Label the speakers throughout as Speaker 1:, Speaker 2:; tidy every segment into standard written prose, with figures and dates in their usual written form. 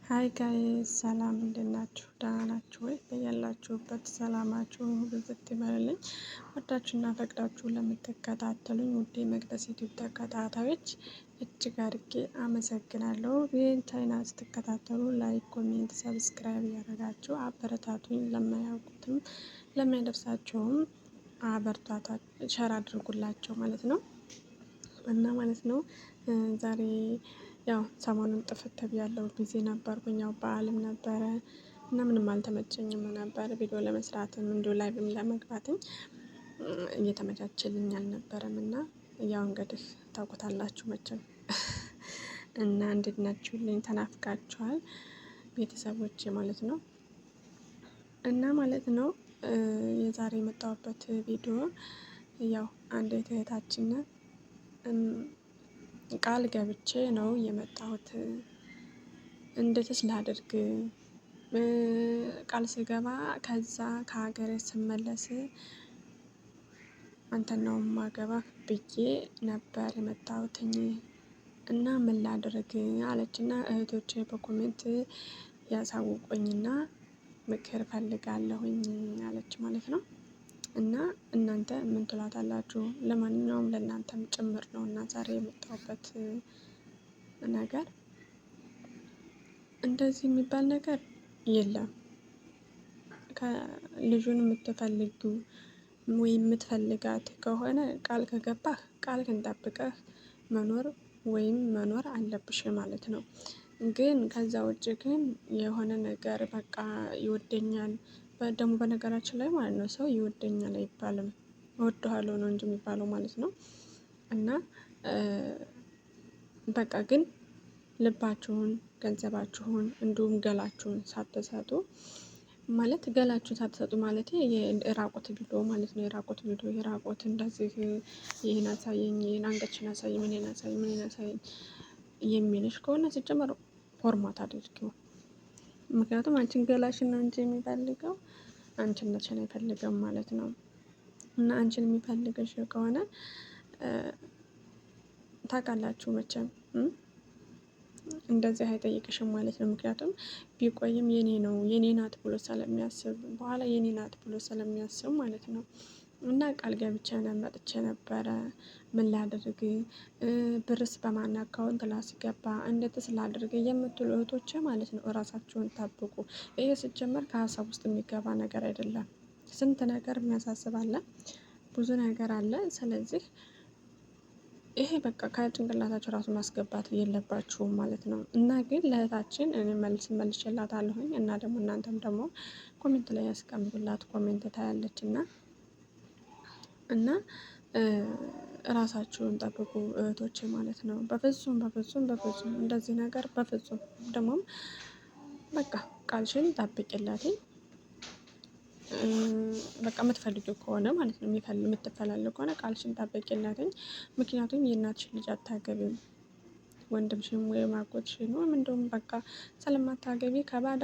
Speaker 1: ሀይ ጋይስ ሰላም እንዴት ናችሁ? ደህና ናችሁ ወይ? በያላችሁበት ሰላማችሁ ብዝት ይበልልኝ። ወዳችሁና ፈቅዳችሁ ለምትከታተሉኝ ውድ መቅደስ ዩቲዩብ ተከታታዮች እጅግ አድርጌ አመሰግናለሁ። ይህን ቻናል ስትከታተሉ ላይክ፣ ኮሜንት፣ ሰብስክራይብ እያደረጋችሁ አበረታቱኝ። ለማያውቁትም ለማይደርሳቸውም አበርቷታ ሸር አድርጉላቸው ማለት ነው እና ማለት ነው ዛሬ ያው ሰሞኑን ጥፍት ብያለሁ። ቢዚ ነበርኩኝ። ያው በዓልም ነበረ እና ምንም አልተመቸኝም ነበር ቪዲዮ ለመስራትም እንዲሁ ላይቭም ለመግባትም እየተመቻቸልኝ አልነበረም እና ያው እንግዲህ ታውቁታላችሁ መቼም እና እንዴት ናችሁልኝ? ተናፍቃችኋል ቤተሰቦቼ ማለት ነው እና ማለት ነው የዛሬ የመጣሁበት ቪዲዮ ያው አንድ እህታችን ቃል ገብቼ ነው የመጣሁት። እንዴትስ ላድርግ? ቃል ስገባ ከዛ ከሀገሬ ስመለስ አንተን ነው ማገባህ ብዬ ነበር የመጣሁትኝ እና ምን ላድርግ አለችና እህቶቼ በኮሜንት ያሳውቁኝና ምክር ፈልጋለሁኝ አለች ማለት ነው። እና እናንተ ምን ትላታላችሁ? ለማንኛውም ለእናንተም ጭምር ነው እና ዛሬ የመጣሁበት ነገር እንደዚህ የሚባል ነገር የለም። ከልጁን የምትፈልጊው ወይም የምትፈልጋት ከሆነ ቃል ከገባህ ቃልህን ጠብቀህ መኖር ወይም መኖር አለብሽ ማለት ነው። ግን ከዛ ውጭ ግን የሆነ ነገር በቃ ይወደኛል ደግሞ በነገራችን ላይ ማለት ነው ሰው ይወደኛል አይባልም እወድሃለሁ ነው እንጂ የሚባለው ማለት ነው። እና በቃ ግን ልባችሁን ገንዘባችሁን እንዲሁም ገላችሁን ሳትሰጡ ማለት ገላችሁን ሳትሰጡ ማለት የራቆት ቪዲዮ ማለት ነው። የራቆት ቪዲዮ የራቆት እንደዚህ ይሄን አሳየኝ፣ ይሄን አንገትሽን አሳየኝ፣ ምንን አሳየኝ፣ ምንን አሳየኝ የሚልሽ ከሆነ ሲጀመር ፎርማት አድርጊው። ምክንያቱም አንቺን ገላሽን ነው እንጂ የሚፈልገው አንቺነትሽን አይፈልግም ማለት ነው። እና አንቺን የሚፈልግሽ ከሆነ ታውቃላችሁ መቼም እንደዚህ አይጠይቅሽም ማለት ነው። ምክንያቱም ቢቆይም የኔ ነው የኔ ናት ብሎ ስለሚያስብ በኋላ የኔ ናት ብሎ ስለሚያስብ ማለት ነው። እና ቃል ገብቼ መጥቼ ነበረ። ምን ላድርግ? ብርስ በማን አካውንት ላስገባ? እንዴትስ ላድርግ የምትሉ እህቶቼ ማለት ነው እራሳችሁን ጠብቁ። ይሄ ሲጀመር ከሀሳብ ውስጥ የሚገባ ነገር አይደለም። ስንት ነገር የሚያሳስብ አለ፣ ብዙ ነገር አለ። ስለዚህ ይሄ በቃ ከጭንቅላታችሁ ራሱ ማስገባት የለባችሁም ማለት ነው። እና ግን ለእህታችን እኔ መልሼላታለሁኝ እና ደግሞ እናንተም ደግሞ ኮሜንት ላይ ያስቀምጡላት። ኮሜንት ታያለች እና ራሳችሁን ጠብቁ እህቶቼ ማለት ነው። በፍጹም በፍጹም በፍጹም እንደዚህ ነገር በፍጹም ደግሞም በቃ ቃልሽን ጠብቂለት። በቃ የምትፈልጊው ከሆነ ማለት ነው የምትፈላለጊው ከሆነ ቃልሽን ጠብቂለት። ምክንያቱም የእናትሽን ልጅ አታገቢም ወንድምሽም ወይም አጎትሽን ወይም እንደውም በቃ ስለማታገቢ ከባዳ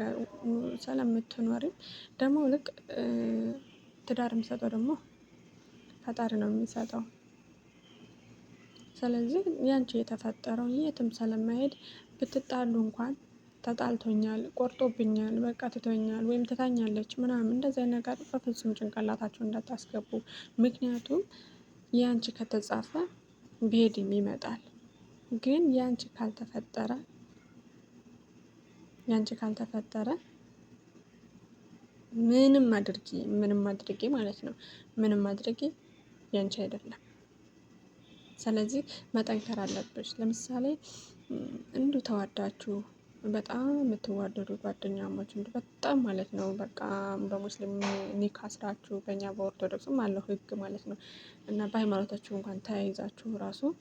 Speaker 1: ጋር ስለምትኖሪ ደግሞ ልክ ትዳር የሚሰጠው ደግሞ ፈጣሪ ነው የሚሰጠው። ስለዚህ ያንቺ የተፈጠረው የትም ስለማይሄድ ብትጣሉ እንኳን ተጣልቶኛል፣ ቆርጦብኛል፣ በቃ ትቶኛል ወይም ትታኛለች ምናምን እንደዚህ አይነት ነገር በፍጹም ጭንቅላታችሁን እንዳታስገቡ። ምክንያቱም ያንቺ ከተጻፈ ቢሄድም ይመጣል። ግን ያንቺ ካልተፈጠረ ምንም አድርጊ ማለት ነው ምንም አድርጊ ያንቺ አይደለም። ስለዚህ መጠንከር አለብሽ። ለምሳሌ እንዲሁ ተዋዳችሁ በጣም የምትዋደዱ ጓደኛሞች እንዲሁ በጣም ማለት ነው በቃ በሙስሊም ኒካ አስራችሁ በእኛ በኦርቶዶክስም አለው ህግ ማለት ነው እና በሃይማኖታችሁ እንኳን ተያይዛችሁ ራሱ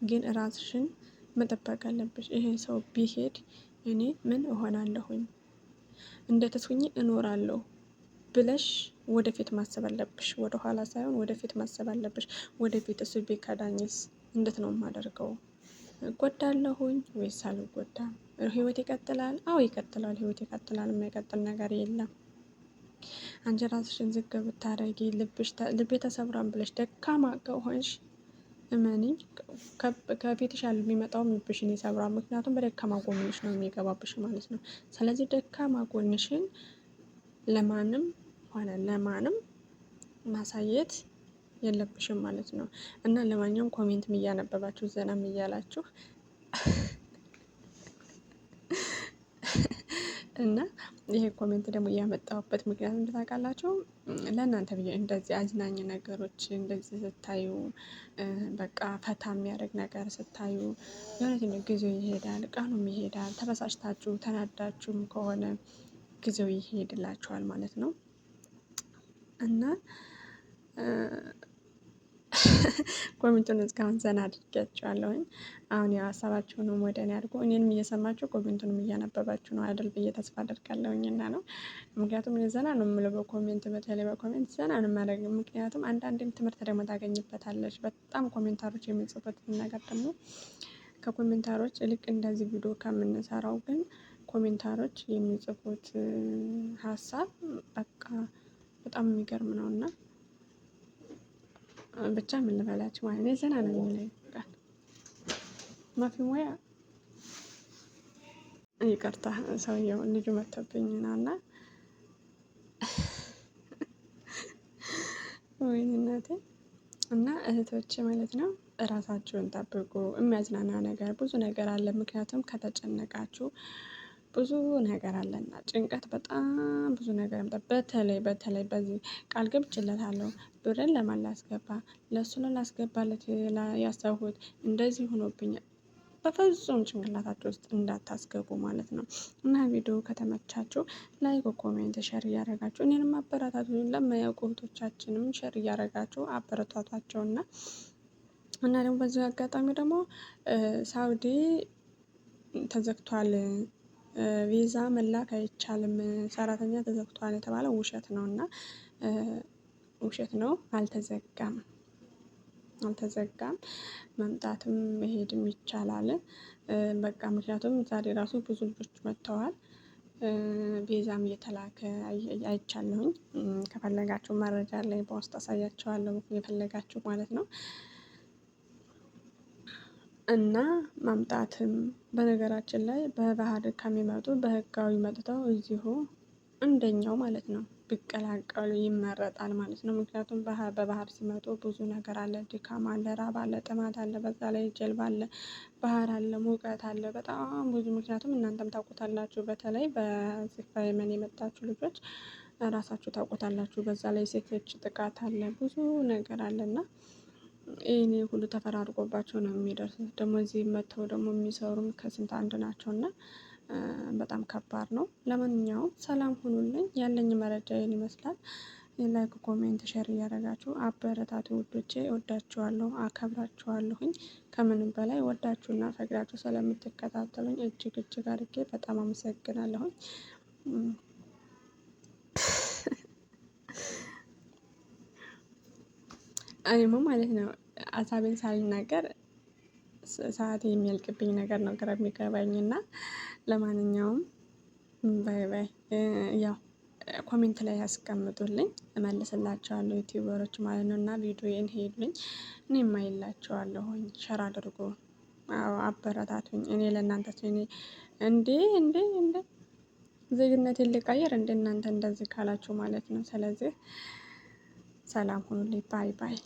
Speaker 1: ግን ራስሽን መጠበቅ አለብሽ። ይሄ ሰው ቢሄድ እኔ ምን እሆናለሁኝ? እንዴትስ ሆኜ እኖራለሁ ብለሽ ወደፊት ማሰብ አለብሽ። ወደኋላ ሳይሆን ወደፊት ማሰብ አለብሽ። ወደፊት እሱ ቢከዳኝስ እንዴት ነው የማደርገው? እጎዳለሁኝ ወይስ አልጎዳም? ህይወት ይቀጥላል? አዎ ይቀጥላል። ህይወት ይቀጥላል። የማይቀጥል ነገር የለም። አንቺ ራስሽን ዝቅ ብታደርጊ ልቤ ተሰብሯል ብለሽ ደካማ ከሆንሽ እመኒኝ ከፊትሽ ያለ የሚመጣውም ልብሽን ይሰብራል። ምክንያቱም በደካማ ጎንሽ ነው የሚገባብሽ ማለት ነው። ስለዚህ ደካማ ጎንሽን ለማንም ሆነ ለማንም ማሳየት የለብሽም ማለት ነው። እና ለማንኛውም ኮሜንትም እያነበባችሁ ዘናም እያላችሁ እና ይሄ ኮሜንት ደግሞ እያመጣሁበት ምክንያት ምን ታውቃላችሁ? ለእናንተ ብዬ እንደዚህ አዝናኝ ነገሮች እንደዚህ ስታዩ በቃ ፈታ የሚያደርግ ነገር ስታዩ የእውነቴን ጊዜው ይሄዳል፣ ቀኑም ይሄዳል። ተበሳጭታችሁ ተናዳችሁም ከሆነ ጊዜው ይሄድላችኋል ማለት ነው እና ኮሜንቱን እስካሁን ዘና አድርጌያቸዋለሁኝ። አሁን ያው ሀሳባችሁንም ወደ እኔ አድርጎ እኔንም እየሰማችሁ ኮሜንቱንም እያነበባችሁ ነው አይደል ብዬ ተስፋ አደርጋለሁኝ እና ነው። ምክንያቱም እኔ ዘና ነው የምለው በኮሜንት በተለይ በኮሜንት ዘና ነው የማደርገው። ምክንያቱም አንዳንዴም ትምህርት ደግሞ ታገኝበታለች። በጣም ኮሜንታሮች የሚጽፉትን ነገር ደግሞ ከኮሜንታሮች ይልቅ እንደዚህ ቪዲዮ ከምንሰራው ግን ኮሜንታሮች የሚጽፉት ሀሳብ በቃ በጣም የሚገርም ነው እና ብቻ ምን ልበላችሁ ማለት ነው ዘና ነው የሚለኝ ቃል ማፊ ሙያ ይቅርታ ሰውየው ልጁ መጥቶብኝ ነው እና ወይኔ እናቴ እና እህቶቼ ማለት ነው እራሳችሁን ጠብቁ። የሚያዝናና ነገር ብዙ ነገር አለ። ምክንያቱም ከተጨነቃችሁ ብዙ ነገር አለና ጭንቀት በጣም ብዙ ነገር በተለይ በዚህ ቃል ገብቼለታለሁ ብርን ለማን ላስገባ ለእሱ ነው ላስገባለት ያሰብኩት እንደዚህ ሆኖብኛል። በፍጹም ጭንቅላታችሁ ውስጥ እንዳታስገቡ ማለት ነው። እና ቪዲዮ ከተመቻችሁ ላይክ፣ ኮሜንት፣ ሸር እያደረጋችሁ እኔንም አበረታቱ። ለማያውቁ እህቶቻችንም ሸር እያደረጋችሁ አበረታቷቸው እና ደግሞ በዚህ አጋጣሚ ደግሞ ሳውዲ ተዘግቷል፣ ቪዛ መላክ አይቻልም፣ ሰራተኛ ተዘግቷል የተባለው ውሸት ነው እና ውሸት ነው። አልተዘጋም። መምጣትም መሄድም ይቻላል። በቃ ምክንያቱም ዛሬ ራሱ ብዙ ልጆች መጥተዋል። ቪዛም እየተላከ አይቻለሁኝ። ከፈለጋችሁ መረጃ ላይ በውስጥ አሳያችኋለሁ የፈለጋችሁ ማለት ነው። እና ማምጣትም በነገራችን ላይ በባህር ከሚመጡ በህጋዊ መጥተው እዚሁ እንደኛው ማለት ነው ቢቀላቀሉ ይመረጣል ማለት ነው። ምክንያቱም በባህር ሲመጡ ብዙ ነገር አለ፣ ድካም አለ፣ ራብ አለ፣ ጥማት አለ፣ በዛ ላይ ጀልባ አለ፣ ባህር አለ፣ ሙቀት አለ፣ በጣም ብዙ። ምክንያቱም እናንተም ታውቁታላችሁ፣ በተለይ በዚህ በየመን የመጣችሁ ልጆች ራሳችሁ ታውቁታላችሁ። በዛ ላይ ሴቶች ጥቃት አለ፣ ብዙ ነገር አለና ይሄኔ ሁሉ ተፈራርቆባቸው ነው የሚደርሱት። ደግሞ እዚህ መጥተው ደግሞ የሚሰሩም ከስንት አንድ ናቸው እና በጣም ከባድ ነው። ለማንኛውም ሰላም ሁኑልኝ። ያለኝ መረጃ ይህን ይመስላል። ላይክ፣ ኮሜንት፣ ሼር እያደረጋችሁ አበረታቱ ውዶቼ። ወዳችኋለሁ፣ አከብራችኋለሁኝ። ከምንም በላይ ወዳችሁና ፈቅዳችሁ ስለምትከታተሉኝ እጅግ እጅግ አድርጌ በጣም አመሰግናለሁኝ። እኔማ ማለት ነው ሀሳቤን ሳልናገር ሰዓት የሚያልቅብኝ ነገር ነው ግራ የሚገባኝ እና ለማንኛውም ባይ ባይ። ያው ኮሜንት ላይ ያስቀምጡልኝ እመልስላቸዋለሁ ዩቲዩበሮች ማለት ነው እና ቪዲዮዬን ሄዱልኝ እኔም አይላቸዋለሁኝ። ሸር አድርጎ አበረታቱኝ። እኔ ለእናንተ እኔ እንዴ ዜግነቴን ልቀይር እንደ እናንተ እንደዚህ ካላችሁ ማለት ነው። ስለዚህ ሰላም ሁኑልኝ። ባይ ባይ።